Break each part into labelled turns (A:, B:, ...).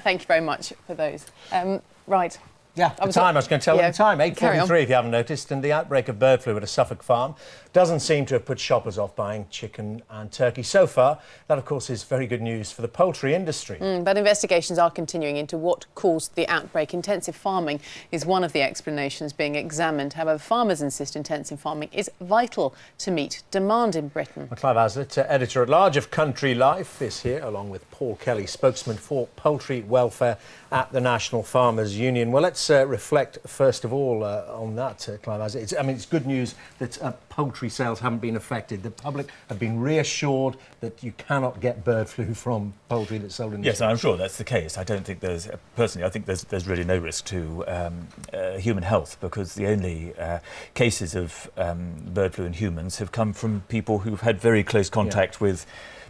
A: Thank you very much for those. Right.
B: Yeah, the time, I was going to tell you the time, 8:43 if you haven't noticed, and the outbreak of bird flu at a Suffolk farm doesn't seem to have put shoppers off buying chicken and turkey so far. That, of course, is very good news for the poultry industry.
A: But investigations are continuing into what caused the outbreak. Intensive farming is one of the explanations being examined. However, farmers insist intensive farming is vital to meet demand in Britain.
B: Well, Clive Aslett, editor-at-large of Country Life, is here, along with Paul Kelly, spokesman for poultry welfare at the National Farmers Union. Well, let's reflect, first of all, on that, Clive Aslett. It's good news that poultry sales haven't been affected. The public have been reassured that you cannot get bird flu from poultry that's sold in the
C: Yes, I'm sure that's the case. I don't think there's, personally, I think there's really no risk to human health, because the only cases of bird flu in humans have come from people who've had very close contact with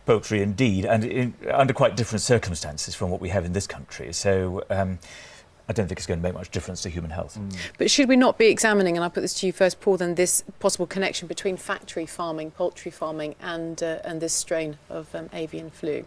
C: poultry indeed, and under quite different circumstances from what we have in this country. So I don't think it's going to make much difference to human health.
A: But should we not be examining, and I put this to you first, Paul, then this possible connection between factory farming, poultry farming and this strain of avian flu?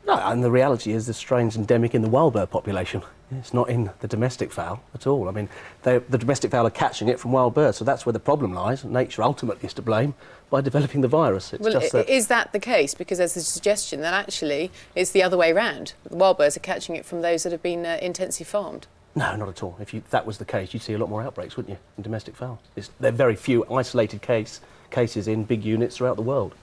D: No, and the reality is this strain's endemic in the wild bird population. It's not in the domestic fowl at all. I mean, the domestic fowl are catching it from wild birds, so that's where the problem lies. Nature ultimately is to blame by developing the virus. It's
A: well,
D: just that...
A: is that the case? Because there's a suggestion that actually it's the other way round. The wild birds are catching it from those that have been intensive farmed.
D: No, not at all. If that was the case, you'd see a lot more outbreaks, wouldn't you, in domestic fowl? There are very few isolated cases in big units throughout the world.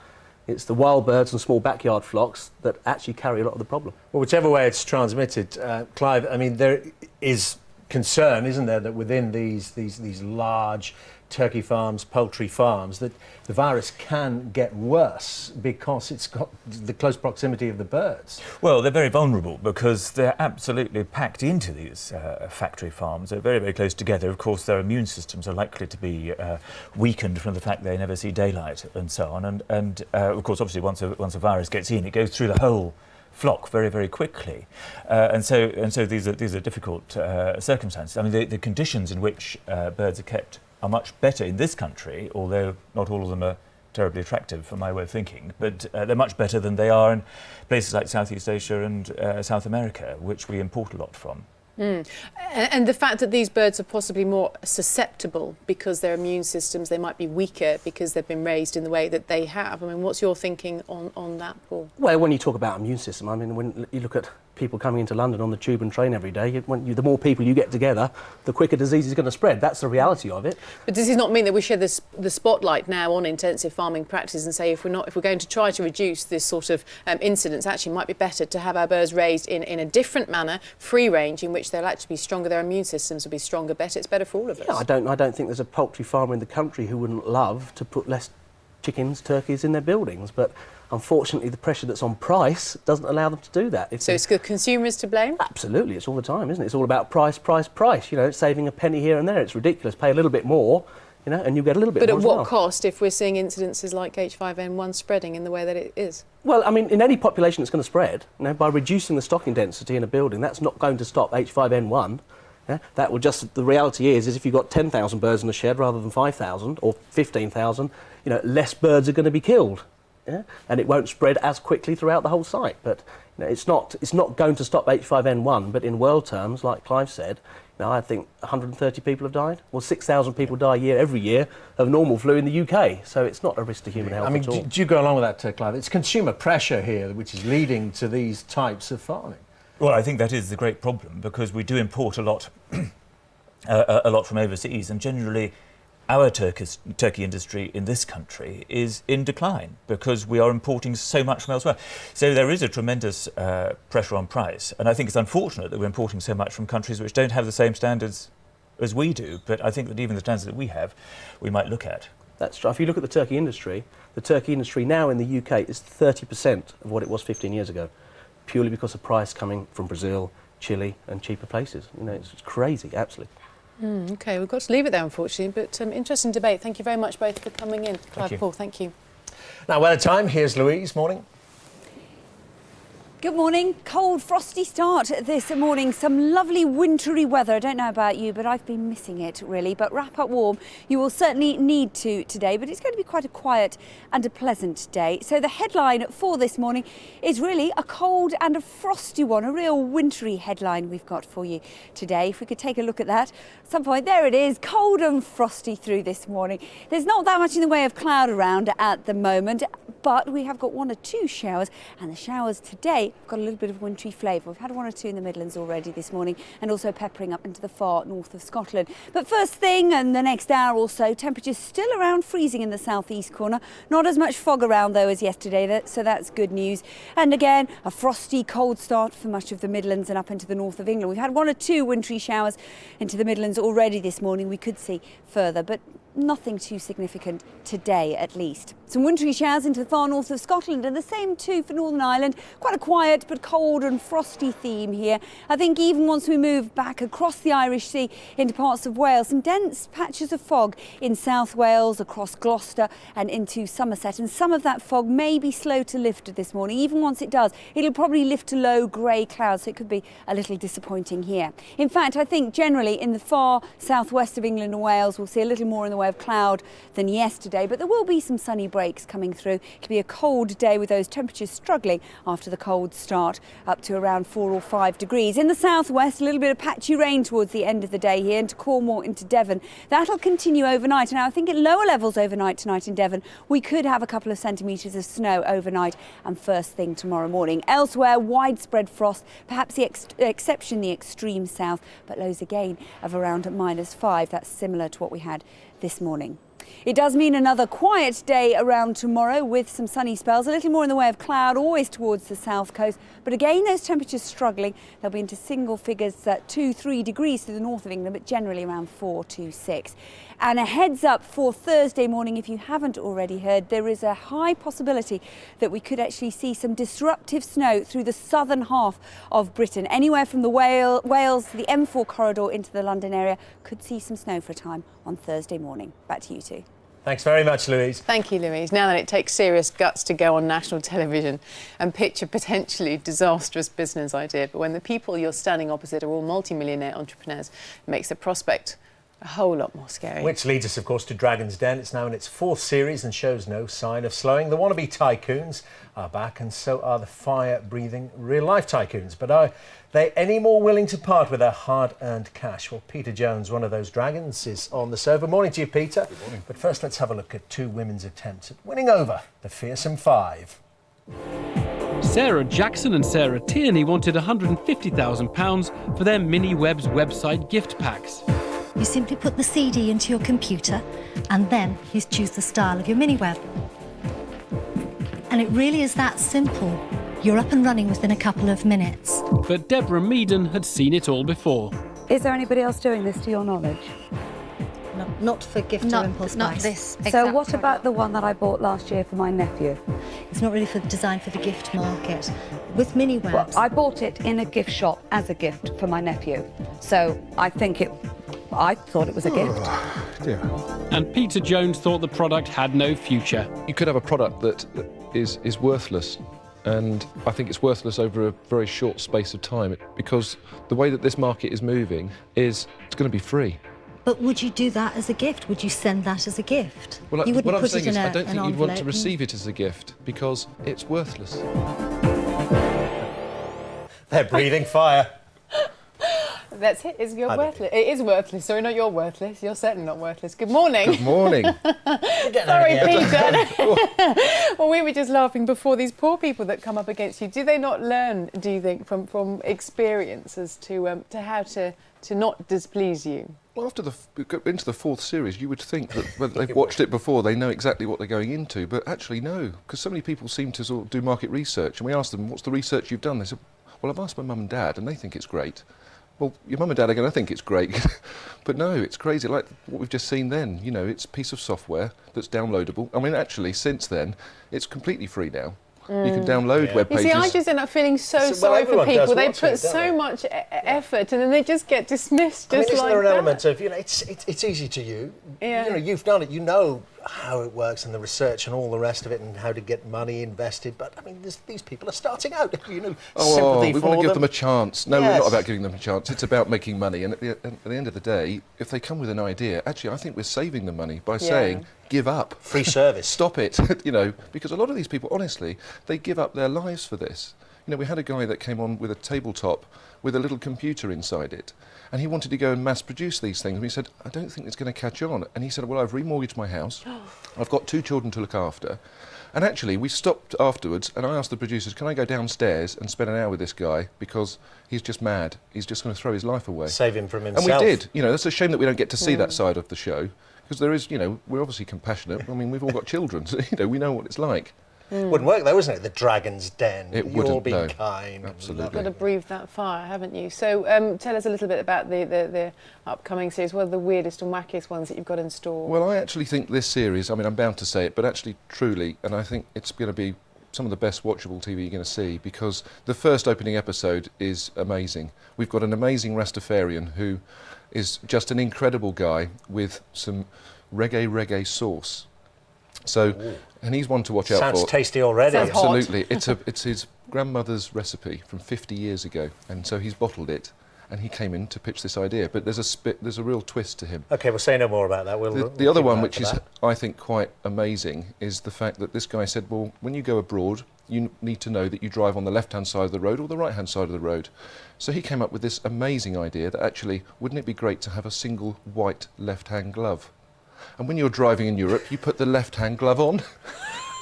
D: It's the wild birds and small backyard flocks that actually carry a lot of the problem.
B: Well, whichever way it's transmitted, Clive, I mean, there is concern, isn't there, that within these large turkey farms, poultry farms, that the virus can get worse because it's got the close proximity of the birds.
C: Well, they're very vulnerable because they're absolutely packed into these factory farms. They're very, very close together. Of course, their immune systems are likely to be weakened from the fact they never see daylight and so on. And of course, obviously, once a virus gets in, it goes through the whole flock very, very quickly, and so these are difficult circumstances. I mean, the conditions in which birds are kept are much better in this country, although not all of them are terribly attractive from my way of thinking, but they're much better than they are in places like Southeast Asia and South America, which we import a lot from.
A: And the fact that these birds are possibly more susceptible because their immune systems, they might be weaker because they've been raised in the way that they have. I mean, what's your thinking on that, Paul?
D: Well, when you talk about immune system, I mean, when you look at people coming into London on the tube and train every day, the more people you get together, the quicker disease is going to spread. That's the reality of it.
A: But does this not mean that we shed the spotlight now on intensive farming practices and say if we're going to try to reduce this sort of incidence, actually it might be better to have our birds raised in a different manner, free range, in which they'll actually be stronger, their immune systems will be stronger, better. It's better for all of us.
D: Yeah, I don't think there's a poultry farmer in the country who wouldn't love to put less chickens, turkeys in their buildings, but unfortunately the pressure that's on price doesn't allow them to do that.
A: So it's the consumers to blame?
D: Absolutely, it's all the time, isn't it? It's all about price, price, price. You know, it's saving a penny here and there. It's ridiculous. Pay a little bit more, you know, and you get a little bit more.
A: But at what cost if we're seeing incidences like H5N1 spreading in the way that it is?
D: Well, I mean, in any population that's going to spread, you know, by reducing the stocking density in a building, that's not going to stop H5N1. Yeah? That will just, the reality is if you've got 10,000 birds in a shed rather than 5,000 or 15,000, you know, less birds are going to be killed. Yeah? And it won't spread as quickly throughout the whole site. But you know, it's not going to stop H5N1, but in world terms, like Clive said, you know, I think 130 people have died. Well, 6,000 people die every year of normal flu in the UK, so it's not a risk to human health at all.
B: Do you go along with that, Clive? It's consumer pressure here which is leading to these types of farming.
C: Well, I think that is the great problem, because we do import a lot from overseas, and generally our turkey industry in this country is in decline because we are importing so much from elsewhere. So there is a tremendous pressure on price, and I think it's unfortunate that we're importing so much from countries which don't have the same standards as we do, but I think that even the standards that we have, we might look at.
D: That's true. If you look at the turkey industry now in the UK is 30% of what it was 15 years ago, purely because of price coming from Brazil, Chile and cheaper places. You know, it's crazy, absolutely.
A: OK, we've got to leave it there, unfortunately, but interesting debate. Thank you very much both for coming in. Clive, Paul, thank you.
B: Now, weather time. Here's Louise. Morning.
E: Good morning. Cold, frosty start this morning. Some lovely wintry weather. I don't know about you, but I've been missing it really. But wrap up warm. You will certainly need to today, but it's going to be quite a quiet and a pleasant day. So the headline for this morning is really a cold and a frosty one, a real wintry headline we've got for you today. If we could take a look at that at some point. There it is, cold and frosty through this morning. There's not that much in the way of cloud around at the moment, but we have got 1 or 2 showers, and the showers today have got a little bit of wintry flavour. We've had 1 or 2 in the Midlands already this morning, and also peppering up into the far north of Scotland. But first thing, and the next hour or so, temperatures still around freezing in the southeast corner. Not as much fog around though as yesterday, so that's good news. And again, a frosty, cold start for much of the Midlands and up into the north of England. We've had 1 or 2 wintry showers into the Midlands already this morning. We could see further, but nothing too significant today at least. Some wintry showers into the far north of Scotland, and the same too for Northern Ireland. Quite a quiet but cold and frosty theme here. I think even once we move back across the Irish Sea into parts of Wales, some dense patches of fog in South Wales, across Gloucester and into Somerset, and some of that fog may be slow to lift this morning. Even once it does, it'll probably lift to low grey clouds, so it could be a little disappointing here. In fact, I think generally in the far southwest of England and Wales we'll see a little more in the way of cloud than yesterday, but there will be some sunny breaks coming through. It'll be a cold day with those temperatures struggling after the cold start, up to around 4 or 5 degrees. In the southwest, a little bit of patchy rain towards the end of the day here into Cornwall, into Devon. That'll continue overnight, and I think at lower levels overnight tonight in Devon we could have a couple of centimetres of snow overnight and first thing tomorrow morning. Elsewhere, widespread frost, perhaps the exception the extreme south, but lows again of around -5. That's similar to what we had this morning. It does mean another quiet day around tomorrow with some sunny spells, a little more in the way of cloud, always towards the south coast. But again, those temperatures struggling. They'll be into single figures, 2-3 degrees to the north of England, but generally around 4 to 6. And a heads up for Thursday morning, if you haven't already heard, there is a high possibility that we could actually see some disruptive snow through the southern half of Britain. Anywhere from the Wales, the M4 corridor into the London area could see some snow for a time on Thursday morning. Back to you two.
B: Thanks very much, Louise.
A: Thank you, Louise. Now that it takes serious guts to go on national television and pitch a potentially disastrous business idea, but when the people you're standing opposite are all multi-millionaire entrepreneurs, it makes the prospect a whole lot more scary.
B: Which leads us, of course, to Dragon's Den. It's now in its 4th series and shows no sign of slowing. The wannabe tycoons are back, and so are the fire-breathing real-life tycoons. But are they any more willing to part with their hard-earned cash? Well, Peter Jones, one of those dragons, is on the sofa. Morning to you, Peter.
F: Good morning.
B: But first, let's have a look at 2 women's attempts at winning over the fearsome 5.
G: Sarah Jackson and Sarah Tierney wanted £150,000 for their Mini-Webs website gift packs.
H: You simply put the CD into your computer and then you choose the style of your mini-web. And it really is that simple. You're up and running within a couple of minutes.
G: But Deborah Meaden had seen it all before.
E: Is there anybody else doing this to your knowledge?
H: Not for gift or impulse
I: Not
H: buys.
I: this.
E: So what about the one that I bought last year for my nephew?
H: It's not really designed for the gift market. With mini-webs...
E: Well, I bought it in a gift shop as a gift for my nephew. So I thought it was a gift.
G: And Peter Jones thought the product had no future.
F: You could have a product that is worthless, and I think it's worthless over a very short space of time, because the way that this market is moving is it's going to be free.
H: But would you do that as a gift? Would you send that as a gift?
F: Well,
H: you
F: what I'm
H: put
F: saying
H: it
F: is
H: in
F: I don't think you'd want to
H: envelope
F: receive it as a gift, because it's worthless.
B: They're breathing fire.
A: That's it. You're worthless. It is worthless. Sorry, not you're worthless. You're certainly not worthless. Good morning.
F: Good morning.
A: Sorry, Peter. Well, we were just laughing before, these poor people that come up against you. Do they not learn, do you think, from experience as to how to not displease you?
F: Well, after into the 4th series, you would think that when they've watched it before, they know exactly what they're going into. But actually, no, because so many people seem to sort of do market research, and we ask them, what's the research you've done? They said, well, I've asked my mum and dad, and they think it's great. Well, your mum and dad are going to think it's great. But no, it's crazy, like what we've just seen then. You know, it's a piece of software that's downloadable. I mean, actually, since then, it's completely free now. You can download web pages.
A: You see, I just end up feeling sorry for people. They put so much effort and then they just get dismissed just
B: isn't
A: like
B: there an
A: that?
B: element of, it's easy to you.
A: Yeah.
B: You know, you've done it, you know how it works and the research and all the rest of it and how to get money invested. But I mean, these people are starting out. Sympathy
F: we
B: for
F: want to give
B: them.
F: them a chance. No,
B: Yes.
F: we're not about giving them a chance. It's about making money. And at the end of the day, if they come with an idea, actually, I think we're saving them money by saying, give up.
B: Free service.
F: Stop it, because a lot of these people, honestly, they give up their lives for this. We had a guy that came on with a tabletop with a little computer inside it, and he wanted to go and mass produce these things. And we said, I don't think it's going to catch on. And he said, well, I've remortgaged my house. I've got 2 children to look after. And actually, we stopped afterwards, and I asked the producers, can I go downstairs and spend an hour with this guy, because he's just mad. He's just going to throw his life away.
B: Save him from himself.
F: And we did. That's a shame that we don't get to see that side of the show, because there is, we're obviously compassionate. I mean, we've all got children, so, we know what it's like.
B: Wouldn't work though, isn't it? The Dragon's Den.
F: It
B: You'll
F: wouldn't,
B: be
F: no.
B: kind.
F: Absolutely.
A: Got to breathe that fire, haven't you? So tell us a little bit about the upcoming series. What are the weirdest and wackiest ones that you've got in store?
F: Well, I actually think this series, I mean, I'm bound to say it, but actually, truly, and I think it's going to be some of the best watchable TV you're going to see, because the first opening episode is amazing. We've got an amazing Rastafarian who is just an incredible guy with some reggae sauce. So, and he's one to watch out for.
B: Sounds tasty already.
A: Sounds hot.
F: Absolutely. It's his grandmother's recipe from 50 years ago, and so he's bottled it, and he came in to pitch this idea. But there's a real twist to him.
B: OK, we'll say no more about that.
F: The other
B: keep
F: one,
B: back
F: which
B: to
F: is,
B: that.
F: I think, quite amazing, is the fact that this guy said, well, when you go abroad, you need to know that you drive on the left-hand side of the road or the right-hand side of the road. So he came up with this amazing idea that actually, wouldn't it be great to have a single white left-hand glove? And when you're driving in Europe, you put the left-hand glove on.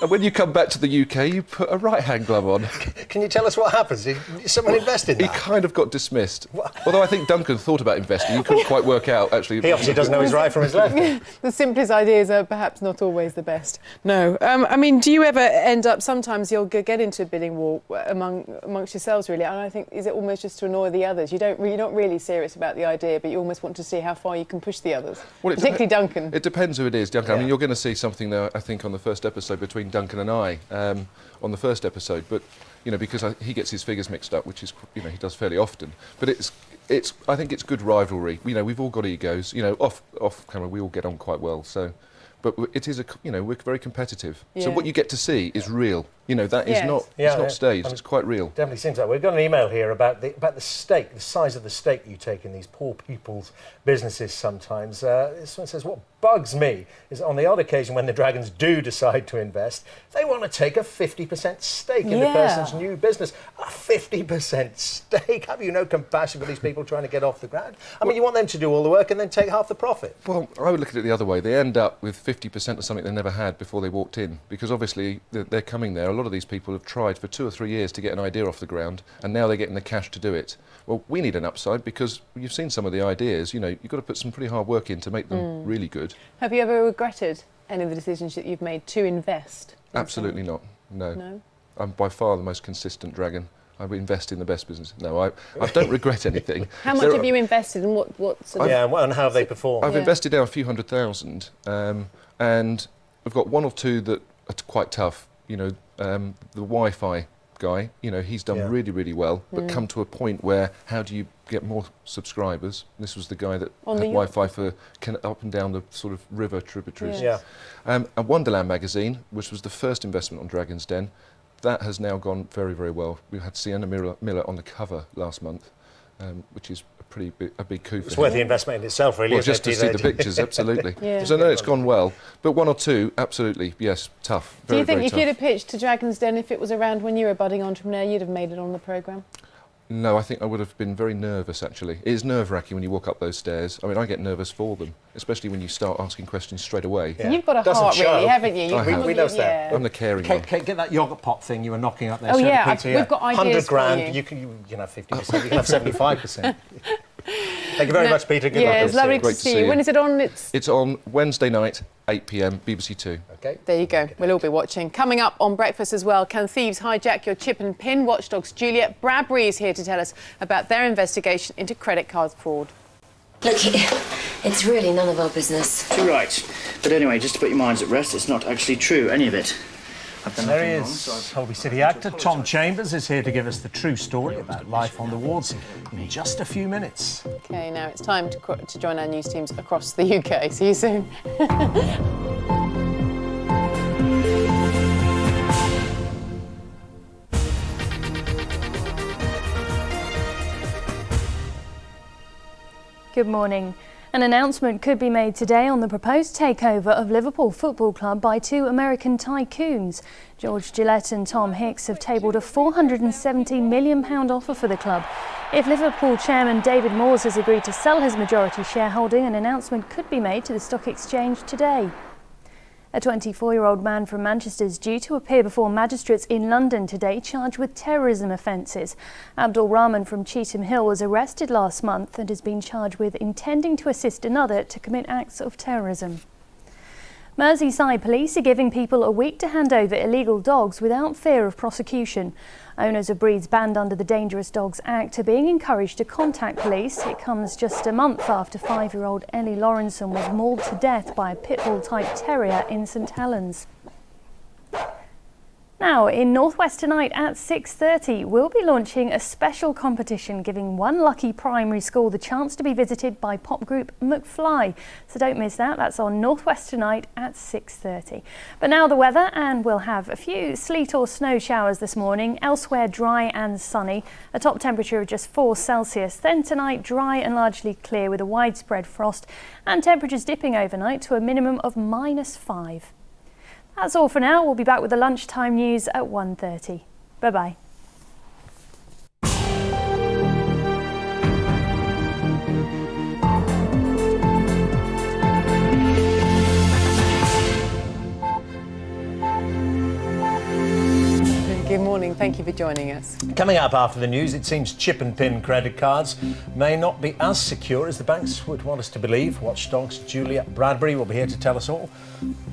F: And when you come back to the UK, you put a right-hand glove on.
B: Can you tell us what happens? Did someone invest in
F: He
B: that?
F: kind of got dismissed. Although I think Duncan thought about investing. He couldn't quite work out, actually.
B: He obviously doesn't know his right from his left.
A: The simplest ideas are perhaps not always the best. No. I mean, do you ever end up, sometimes you'll get into a bidding war amongst yourselves, really, and I think, is it almost just to annoy the others? You're not really serious about the idea, but you almost want to see how far you can push the others,
F: Well,
A: particularly Duncan.
F: It depends who it is, Duncan. I
B: Yeah.
F: mean, you're going to see something there, I think, on the first episode between Duncan and I, on the first episode. But, because he gets his figures mixed up, which is, he does fairly often. But I think it's good rivalry. We've all got egos. Off camera, we all get on quite well. So, but it is we're very competitive. So
A: Yeah.
F: what you get to see is real. That is
A: Yes.
F: not
B: Yeah,
F: it's not
B: yeah.
F: staged. It's quite real.
B: Definitely seems that way. We've got an email here about the stake, the size of the stake you take in these poor people's businesses sometimes. This one says, what bugs me is on the odd occasion when the Dragons do decide to invest, they want to take a 50% stake in the
A: Yeah.
B: person's new business. A 50% stake? Have you no compassion for these people trying to get off the ground? I mean, you want them to do all the work and then take half the profit.
F: Well, I would look at it the other way. They end up with 50% of something they never had before they walked in, because obviously they're coming there. A lot of these people have tried for 2 or 3 years to get an idea off the ground, and now they're getting the cash to do it. Well, we need an upside, because you've seen some of the ideas. You've got to put some pretty hard work in to make them really good.
A: Have you ever regretted any of the decisions that you've made to invest? in
F: Absolutely not. No.
A: No?
F: I'm by far the most consistent Dragon. I would invest in the best business. No, I don't regret anything.
A: How much have you invested and what sort of...
B: Yeah, and how have they performed?
F: I've invested now a few $100,000, and I've got 1 or 2 that are quite tough. The Wi-Fi guy, he's done really, really well, but come to a point where how do you get more subscribers? This was the guy that
A: On
F: had
A: the
F: Wi-Fi for up and down the sort of river tributaries.
A: Yes.
B: Yeah.
F: And Wonderland magazine, which was the first investment on Dragon's Den, that has now gone very, very well. We had Sienna Miller on the cover last month, which is a big coup for
B: It's
F: him.
B: worth the investment in itself, really.
F: Well,
B: isn't
F: just
B: it,
F: to see
B: Peter?
F: the pictures, absolutely.
A: Yeah.
F: So no, it's gone well. But 1 or 2, absolutely, yes, tough.
A: Do you
F: Very,
A: think
F: very
A: if
F: tough.
A: you'd have pitched to Dragon's Den, if it was around when you were a budding entrepreneur, you'd have made it on the programme?
F: No, I think I would have been very nervous, actually. It is nerve-wracking when you walk up those stairs. I mean, I get nervous for them, especially when you start asking questions straight away.
B: Yeah.
A: You've got a
B: Doesn't
A: heart,
B: show.
A: really, haven't you?
F: I have.
B: We know that.
F: I'm the caring one.
B: Kate, get that yogurt pot thing you were knocking up there.
A: Oh,
B: Sarah
A: yeah,
B: Peter,
A: we've got ideas
B: 100
A: for
B: grand,
A: you.
B: you can have 50%, you can have 75%. Thank you very much, Peter. Good luck.
A: Yeah,
B: on
A: it's
B: the
A: lovely
B: series.
A: to
F: Great to
A: see
F: see
A: you.
F: you.
A: When is it on?
F: It's on Wednesday night, 8 p.m, BBC Two.
B: Okay.
A: There you go. We'll all be watching. Coming up on Breakfast as well, can thieves hijack your chip and pin? Watchdog's Juliet Bradbury is here to tell us about their investigation into credit card fraud.
I: Look, it's really none of our business.
J: You're right. But anyway, just to put your minds at rest, it's not actually true, any of it. I've done
B: There
J: nothing
B: he
J: wrong,
B: is.
J: so I've-
B: Holby City actor Tom Chambers is here to give us the true story about life on the wards in just a few minutes.
A: OK, now it's time to join our news teams across the UK. See you soon.
K: Good morning. An announcement could be made today on the proposed takeover of Liverpool Football Club by two American tycoons. George Gillett and Tom Hicks have tabled a £470 million offer for the club. If Liverpool chairman David Moores has agreed to sell his majority shareholding, an announcement could be made to the stock exchange today. A 24-year-old man from Manchester is due to appear before magistrates in London today charged with terrorism offences. Abdul Rahman from Cheetham Hill was arrested last month and has been charged with intending to assist another to commit acts of terrorism. Merseyside police are giving people a week to hand over illegal dogs without fear of prosecution. Owners of breeds banned under the Dangerous Dogs Act are being encouraged to contact police. It comes just a month after 5-year-old Ellie Lawrenson was mauled to death by a pit bull-type terrier in St Helens. Now, in North West tonight at 6:30, we'll be launching a special competition giving one lucky primary school the chance to be visited by pop group McFly. So don't miss that. That's on North West tonight at 6:30. But now the weather, and we'll have a few sleet or snow showers this morning. Elsewhere dry and sunny. A top temperature of just 4 Celsius. Then tonight dry and largely clear with a widespread frost, and temperatures dipping overnight to a minimum of -5. That's all for now. We'll be back with the lunchtime news at 1:30. Bye-bye.
A: Good morning, thank you for joining us.
B: Coming up after the news, it seems chip and pin credit cards may not be as secure as the banks would want us to believe. Watchdog's Julia Bradbury will be here to tell us all.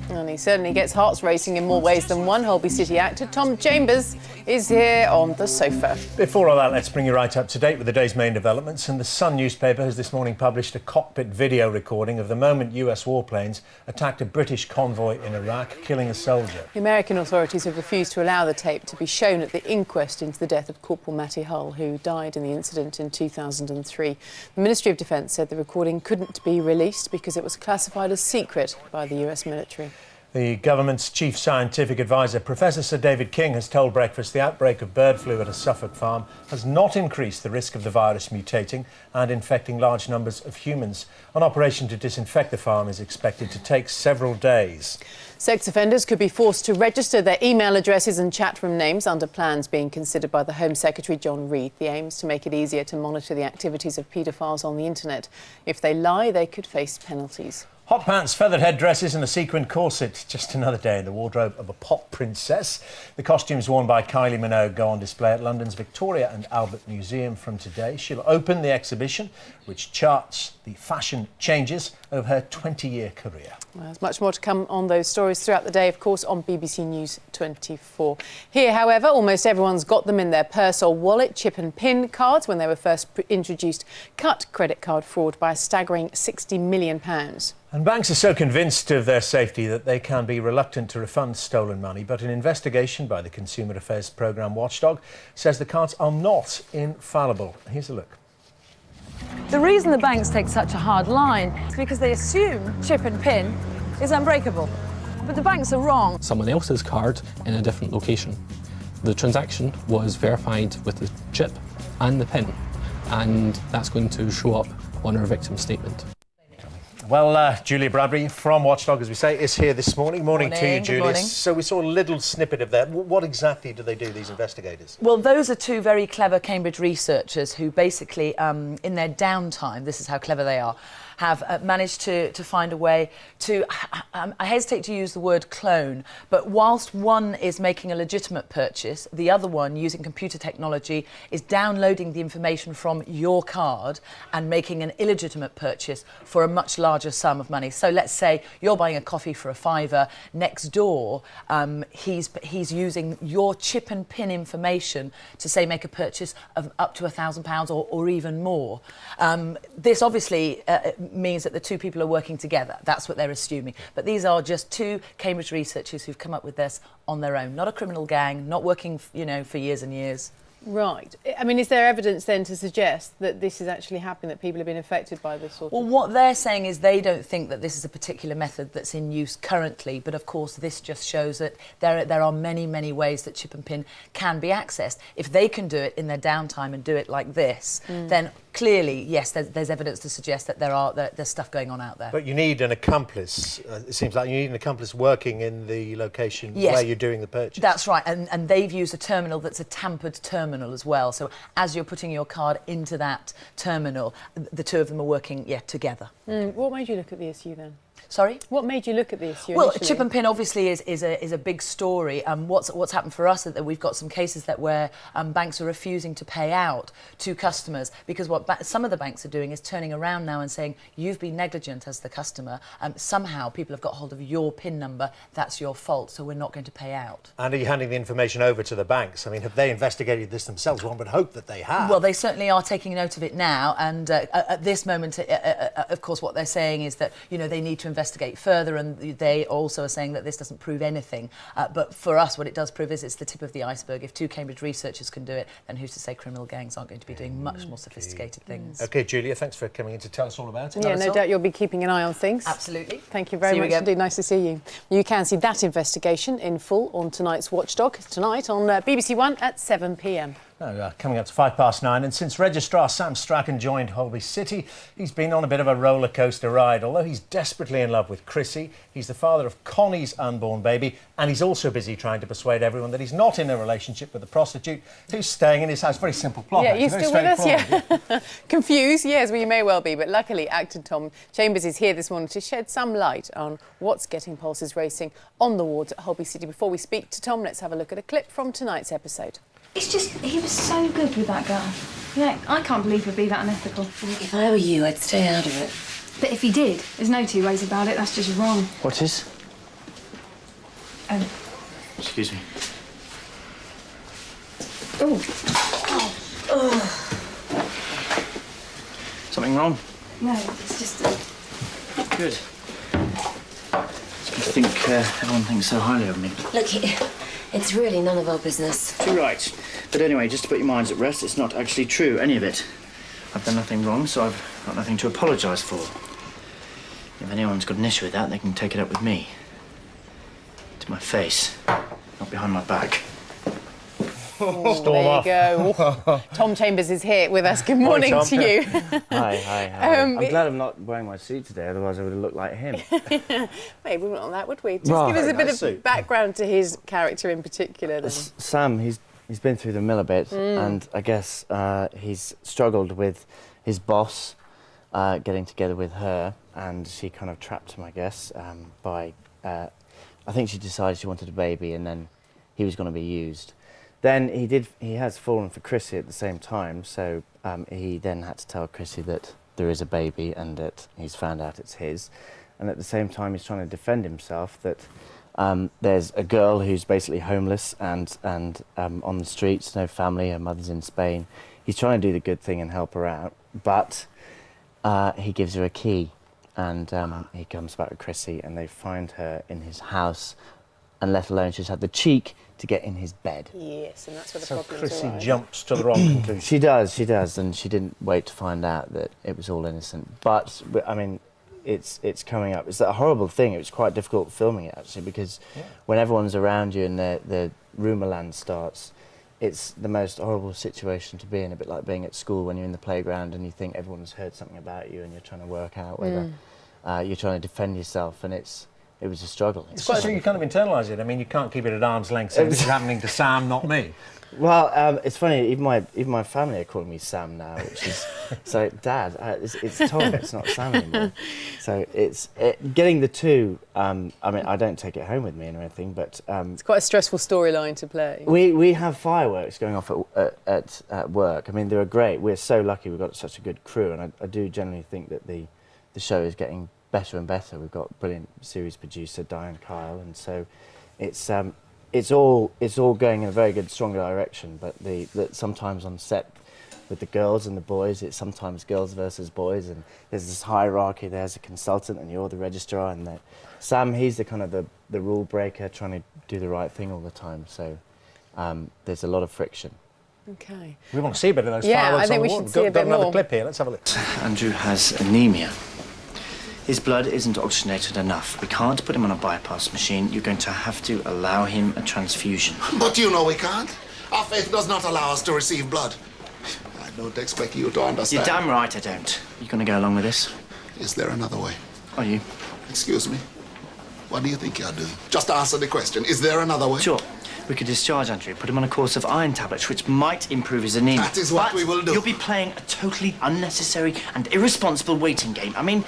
A: And he certainly gets hearts racing in more ways than one. Holby City actor Tom Chambers is here on the sofa.
B: Before all that, let's bring you right up to date with the day's main developments. And the Sun newspaper has this morning published a cockpit video recording of the moment US warplanes attacked a British convoy in Iraq, killing a soldier.
A: The American authorities have refused to allow the tape to be shown at the inquest into the death of Corporal Matty Hull, who died in the incident in 2003. The Ministry of Defence said the recording couldn't be released because it was classified as secret by the US military.
B: The government's chief scientific advisor, Professor Sir David King, has told Breakfast the outbreak of bird flu at a Suffolk farm has not increased the risk of the virus mutating and infecting large numbers of humans. An operation to disinfect the farm is expected to take several days.
A: Sex offenders could be forced to register their email addresses and chat room names under plans being considered by the Home Secretary John Reid. The aim is to make it easier to monitor the activities of paedophiles on the internet. If they lie, they could face penalties.
B: Hot pants, feathered headdresses and a sequin corset. Just another day in the wardrobe of a pop princess. The costumes worn by Kylie Minogue go on display at London's Victoria and Albert Museum from today. She'll open the exhibition, which charts the fashion changes over her 20-year career.
A: Well, there's much more to come on those stories throughout the day, of course, on BBC News 24. Here, however, almost everyone's got them in their purse or wallet. Chip and pin cards, when they were first introduced, cut credit card fraud by a staggering £60 million.
B: And banks are so convinced of their safety that they can be reluctant to refund stolen money. But an investigation by the Consumer Affairs Programme Watchdog says the cards are not infallible. Here's a look.
L: The reason the banks take such a hard line is because they assume chip and pin is unbreakable. But the banks are wrong.
M: Someone else's card in a different location. The transaction was verified with the chip and the pin, and that's going to show up on our victim's statement.
B: Well, Julia Bradbury from Watchdog, as we say, is here this morning. Morning to you, Julia.
N: Morning.
B: So we saw a little snippet of that. What exactly do they do, these investigators?
N: Well, those are two very clever Cambridge researchers who basically, in their downtime, this is how clever they are, have managed to find a way to, I hesitate to use the word clone, but whilst one is making a legitimate purchase, the other one, using computer technology, is downloading the information from your card and making an illegitimate purchase for a much larger sum of money. So let's say you're buying a coffee for £5. Next door, he's using your chip and pin information to, say, make a purchase of up to £1,000 or even more. This obviously means that the two people are working together. That's what they're assuming. But these are just two Cambridge researchers who've come up with this on their own. Not a criminal gang, not working, for years and years.
A: Right. I mean, is there evidence then to suggest that this is actually happening, that people have been affected by this sort of...
N: Well, what they're saying is they don't think that this is a particular method that's in use currently, but of course this just shows that there are many, many ways that chip and pin can be accessed. If they can do it in their downtime and do it like this, then clearly, yes, there's evidence to suggest that there's stuff going on out there.
B: But you need an accomplice. It seems like you need an accomplice working in the location
N: Yes.
B: where you're doing the purchase.
N: That's right, and they've used a terminal that's a tampered terminal as well. So as you're putting your card into that terminal, the two of them are working, together.
A: What made you look at the issue then?
N: Sorry?
A: What made you look at the issue
N: Well,
A: initially?
N: chip and pin obviously is a big story. What's happened for us is that we've got some cases where banks are refusing to pay out to customers because what some of the banks are doing is turning around now and saying you've been negligent as the customer. Somehow people have got hold of your PIN number. That's your fault, so we're not going to pay out.
B: And are you handing the information over to the banks? I mean, have they investigated this themselves? One would hope that they have.
N: Well, they certainly are taking note of it now, and at this moment, of course, what they're saying is that they need to investigate further, and they also are saying that this doesn't prove anything. But for us, what it does prove is it's the tip of the iceberg. If 2 Cambridge researchers can do it, then who's to say criminal gangs aren't going to be doing much more sophisticated things?
B: OK, Julia, thanks for coming in to tell us all about it.
A: Yeah, no doubt you'll be keeping an eye on things.
N: Absolutely.
A: Thank you very much indeed. Nice to see you. You can see that investigation in full on tonight's Watchdog, tonight on BBC One at 7 p.m.
B: Coming up to 9:05, and since Registrar Sam Strachan joined Holby City, he's been on a bit of a roller coaster ride. Although he's desperately in love with Chrissy, he's the father of Connie's unborn baby, and he's also busy trying to persuade everyone that he's not in a relationship with a prostitute who's staying in his house. Very simple plot.
A: Yeah,
B: actually.
A: you're
B: Very
A: still with us,
B: straightforward.
A: yeah. Confused, yes, well, you may well be, but luckily actor Tom Chambers is here this morning to shed some light on what's getting pulses racing on the wards at Holby City. Before we speak to Tom, let's have a look at a clip from tonight's episode.
O: It's just, he was so good with that girl. Yeah, I can't believe he'd be that unethical.
I: If I were you, I'd stay out of it.
O: But if he did, there's no two ways about it, that's just wrong.
J: What is? Excuse me. Something wrong?
O: No, it's just...
J: Good. It's good to think everyone thinks so highly of me.
I: Look, it's really none of our business.
J: Too right. But anyway, just to put your minds at rest, it's not actually true, any of it. I've done nothing wrong, so I've got nothing to apologise for. If anyone's got an issue with that, they can take it up with me. To my face, not behind my back.
A: Oh, there you go. Tom Chambers is here with us. Good morning to you.
P: Hi. I'm glad I'm not wearing my suit today, otherwise I would have looked like him.
A: Maybe we wouldn't want that, would we? Just give us a bit of background to his character in particular. Then.
P: Sam, he's been through the mill a bit, and I guess he's struggled with his boss getting together with her, and she kind of trapped him, I guess, by... I think she decided she wanted a baby, and then he was going to be used. Then he has fallen for Chrissy at the same time, so he then had to tell Chrissy that there is a baby and that he's found out it's his. And at the same time, he's trying to defend himself that there's a girl who's basically homeless and on the streets, no family, her mother's in Spain. He's trying to do the good thing and help her out, but he gives her a key, and he comes back with Chrissy, and they find her in his house, and let alone she's had the cheek to get in his bed.
A: Yes, and that's where the
B: So
A: problem's
B: Chrissy
A: arise.
B: jumps to the wrong conclusion.
P: She does, and she didn't wait to find out that it was all innocent. But I mean, it's coming up. It's a horrible thing. It was quite difficult filming it actually, because when everyone's around you and the rumour land starts, it's the most horrible situation to be in. A bit like being at school when you're in the playground and you think everyone's heard something about you and you're trying to work out whether you're trying to defend yourself, and it was a struggle.
B: It's just so you kind of internalise it. I mean, you can't keep it at arm's length, saying this is happening to Sam, not me.
P: Well, it's funny, even my family are calling me Sam now, which is... So, Dad, it's Tom, it's not Sam anymore. So it's getting the two... I mean, I don't take it home with me or anything, but...
A: it's quite a stressful storyline to play.
P: We have fireworks going off at work. I mean, they're great. We're so lucky we've got such a good crew, and I do generally think that the show is getting better and better. We've got brilliant series producer Diane Kyle, and so it's all going in a very good, strong direction. But that sometimes on set with the girls and the boys, it's sometimes girls versus boys, and there's this hierarchy. There's a consultant, and you're the registrar, and Sam, he's the kind of the rule breaker, trying to do the right thing all the time. So there's a lot of friction.
A: Okay.
B: We want to see a bit of those
A: fireworks.
B: Yeah,
A: I think we should see a bit
B: got another
A: more.
B: clip here. Let's have a look.
J: Andrew has anemia. His blood isn't oxygenated enough. We can't put him on a bypass machine. You're going to have to allow him a transfusion.
Q: But you know we can't. Our faith does not allow us to receive blood. don't expect you to understand.
J: You're damn right I don't. You gonna go along with this?
Q: Is there another way?
J: Are you?
Q: Excuse me? What do you think you're doing? Just answer the question. Is there another way?
J: Sure. We could discharge Andrew, put him on a course of iron tablets, which might improve his anemia.
Q: That is what we will do.
J: You'll be playing a totally unnecessary and irresponsible waiting game. I mean,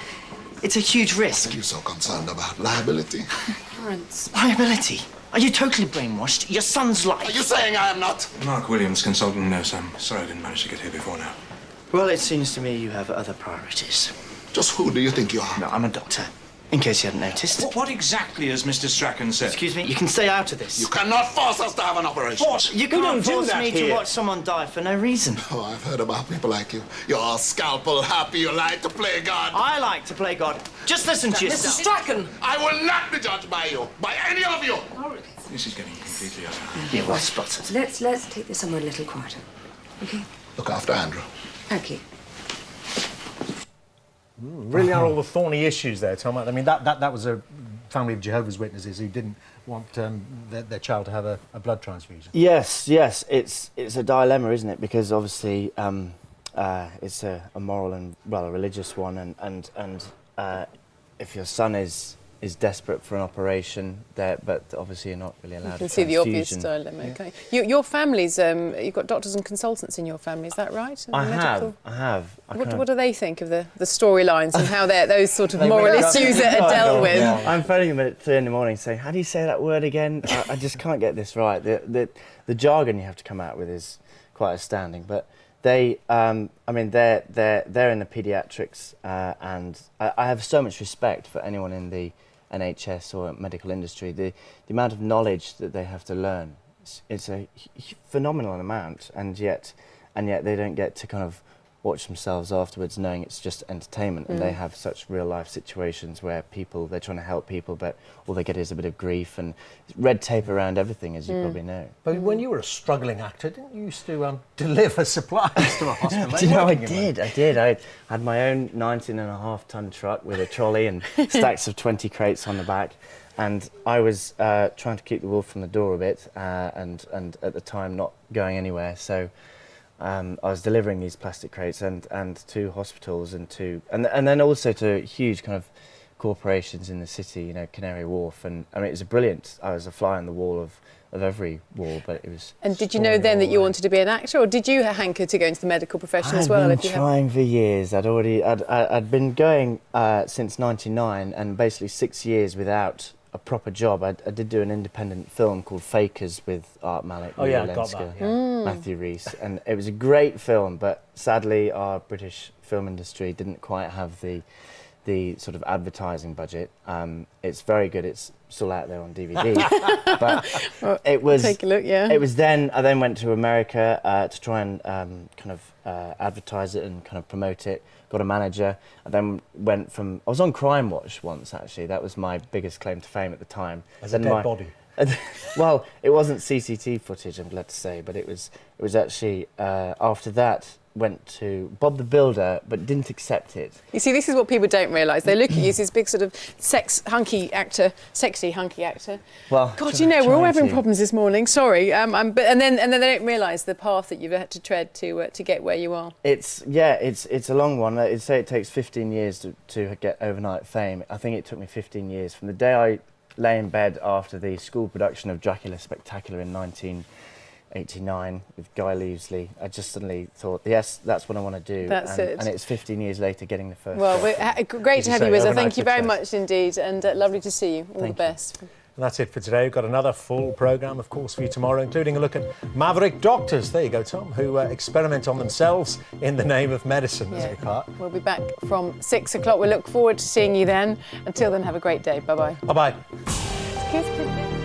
J: it's a huge risk.
Q: Are you so concerned about liability?
O: Lawrence.
J: Liability? Are you totally brainwashed? Your son's life.
Q: Are you saying I am not?
R: Mark Williams, consultant nurse. I'm sorry I didn't manage to get here before now.
J: Well, it seems to me you have other priorities.
Q: Just who do you think you are?
J: No, I'm a doctor. In case you hadn't noticed.
R: What exactly has Mr. Strachan said?
J: Excuse me, you can stay out of this.
Q: You cannot force us to have an operation.
R: Force?
J: You can't force me to watch someone die for no reason.
Q: Oh, I've heard about people like you. You're all scalpel happy. You like to play God.
J: I like to play God. Just listen to yourself.
L: Mr. Strachan!
Q: I will not be judged by you, by any of you.
R: This is getting completely out of hand.
J: Yeah, well spotted.
O: Let's take this somewhere a little quieter. Okay?
Q: Look after Andrew.
O: Thank you.
B: Really are all the thorny issues there, Tom. I mean, that was a family of Jehovah's Witnesses who didn't want their child to have a blood transfusion.
P: Yes, it's a dilemma, isn't it? Because obviously it's a moral and, well, a religious one, and if your son is desperate for an operation, but obviously you're not really allowed to.
A: You can see the obvious dilemma. Yeah. Okay. Your family's, you've got doctors and consultants in your family, is that right?
P: I have.
A: What do they think of the storylines and how those sort of moral issues are dealt with?
P: Yeah. I'm phoning them at 3 in the morning saying, how do you say that word again? I just can't get this right. The jargon you have to come out with is quite astounding, but they, I mean, they're in the paediatrics, and I have so much respect for anyone in the NHS or medical industry. The amount of knowledge that they have to learn, it's a phenomenal amount, and yet they don't get to kind of watch themselves afterwards knowing it's just entertainment, and they have such real life situations where they're trying to help people, but all they get is a bit of grief and red tape around everything, as you probably know.
B: But when you were a struggling actor, didn't you used to deliver supplies to a hospital?
P: Do you know, I did. I had my own 19.5-ton truck with a trolley and stacks of 20 crates on the back, and I was trying to keep the wolf from the door a bit, and at the time not going anywhere, so I was delivering these plastic crates and to hospitals and then also to huge kind of corporations in the city, you know, Canary Wharf, and I mean it was brilliant. I was a fly on the wall of every wall, but it was.
A: And did you know then that you wanted to be an actor, or did you hanker to go into the medical profession as well?
P: I'd been trying for years. I'd been going since '99, and basically 6 years without a proper job. I did do an independent film called Fakers with Art Malik, Matthew Rhys, and it was a great film, but sadly our British film industry didn't quite have the sort of advertising budget. It's very good, it's still out there on DVD, but
A: well,
P: it was...
A: Take a look, yeah.
P: It was then, I then went to America to try and kind of advertise it and kind of promote it. Got a manager. I then went from... I was on Crime Watch once, actually. That was my biggest claim to fame at the time.
B: As a dead body?
P: Well, it wasn't CCTV footage, I'm glad to say, but it was actually... after that, went to Bob the Builder, but didn't accept it.
A: You see, this is what people don't realise. They look at you as this big sort of sexy hunky actor.
P: Well,
A: God, you know, we're all having problems this morning. Sorry, but then they don't realise the path that you've had to tread to get where you are.
P: It's a long one. I'd say it takes 15 years to get overnight fame. I think it took me 15 years from the day I lay in bed after the school production of Dracula Spectacular in 1989 with Guy Leavesley. I just suddenly thought, yes, that's what I want to do.
A: That's it.
P: And it's 15 years later getting the first.
A: Well, great to have you with us. Thank you very much indeed, and lovely to see you. All the best.
B: And that's it for today. We've got another full programme, of course, for you tomorrow, including a look at maverick doctors. There you go, Tom, who experiment on themselves in the name of medicine, as we call it.
A: We'll be back from 6 o'clock. We look forward to seeing you then. Until then, have a great day. Bye-bye.
B: Bye-bye.
A: Kiss, kiss, kiss.